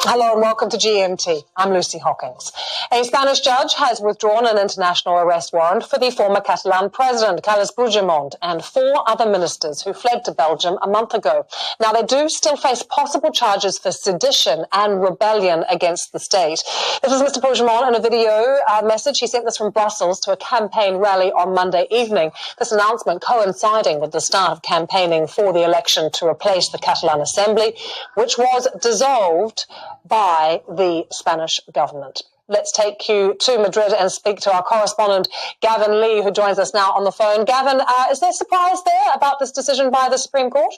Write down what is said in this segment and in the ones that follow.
Hello and welcome to GMT. I'm Lucy Hawkins. A Spanish judge has withdrawn an international arrest warrant for the former Catalan president, Carles Puigdemont, and 4 other ministers who fled to Belgium a month ago. Now, they do still face possible charges for sedition and rebellion against the state. This is Mr. Puigdemont in a video message. He sent this from Brussels to a campaign rally on Monday evening. This announcement coinciding with the start of campaigning for the election to replace the Catalan Assembly, which was dissolved by the Spanish government. Let's take you to Madrid and speak to our correspondent, Gavin Lee, who joins us now on the phone. Gavin, is there surprise there about this decision by the Supreme Court?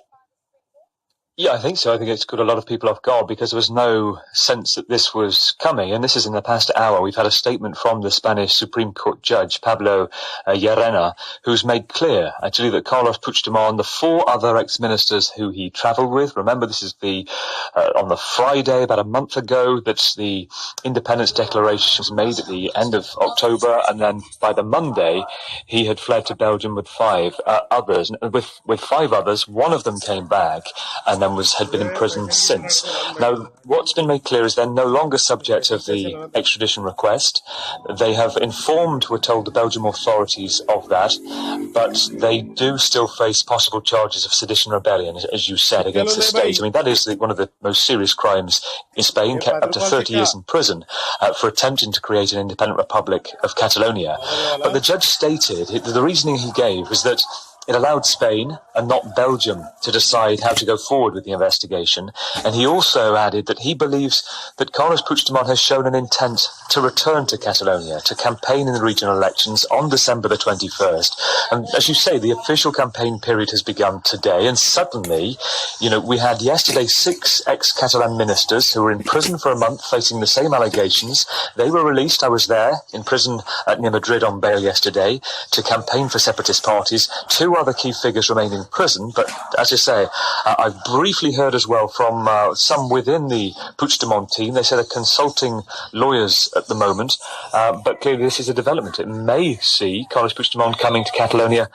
Yeah, I think so. I think it's caught a lot of people off guard because there was no sense that this was coming. And this is in the past hour. We've had a statement from the Spanish Supreme Court judge, Pablo Llarena, who's made clear, actually, that Carles Puigdemont, the 4 other ex-ministers who he travelled with, remember this is on the Friday, about a month ago, that the independence declaration was made at the end of October. And then by the Monday, he had fled to Belgium with 5 others. With 5 others, one of them came back and then had been in prison since. Now, what's been made clear is they're no longer subject of the extradition request. They have informed, we're told, the Belgian authorities of that, but they do still face possible charges of sedition rebellion, as you said, against the state. I mean, that is one of the most serious crimes in Spain, kept up to 30 years in prison for attempting to create an independent republic of Catalonia. But the judge stated, the reasoning he gave was that it allowed Spain and not Belgium to decide how to go forward with the investigation. And he also added that he believes that Carles Puigdemont has shown an intent to return to Catalonia, to campaign in the regional elections on December the 21st. And as you say, the official campaign period has begun today. And suddenly, we had yesterday 6 ex-Catalan ministers who were in prison for a month facing the same allegations. They were released. I was there in prison near Madrid on bail yesterday to campaign for separatist parties. 2 other key figures remain in prison, but as I say, I've briefly heard as well from some within the Puigdemont team. They say they're consulting lawyers at the moment, but clearly this is a development. It may see Carles Puigdemont coming to Catalonia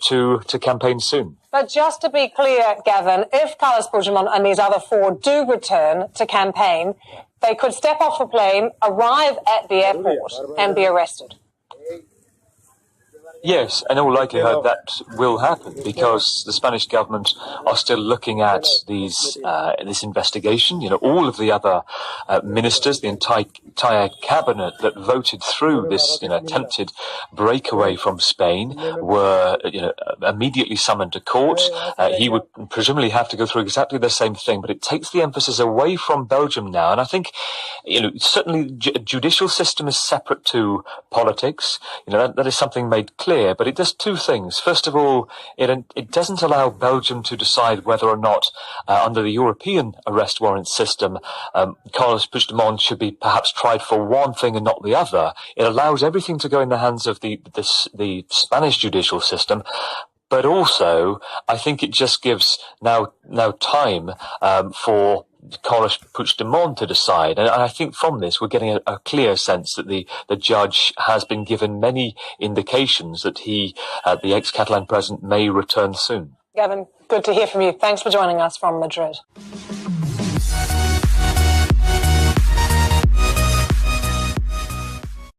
to campaign soon. But just to be clear, Gavin, if Carles Puigdemont and these other 4 do return to campaign, they could step off a plane, arrive at the airport and be arrested. Yes, in all likelihood that will happen because the Spanish government are still looking at this investigation. All of the other ministers, the entire cabinet that voted through this attempted breakaway from Spain were immediately summoned to court. He would presumably have to go through exactly the same thing, but it takes the emphasis away from Belgium now. And I think certainly judicial system is separate to politics. That is something made clear. But it does 2 things. First of all, it doesn't allow Belgium to decide whether or not, under the European arrest warrant system, Carles Puigdemont should be perhaps tried for one thing and not the other. It allows everything to go in the hands of the Spanish judicial system. But also, I think it just gives now time for Carles Puigdemont to decide. And I think from this, we're getting a clear sense that the judge has been given many indications that the ex-Catalan president may return soon. Gavin, good to hear from you. Thanks for joining us from Madrid.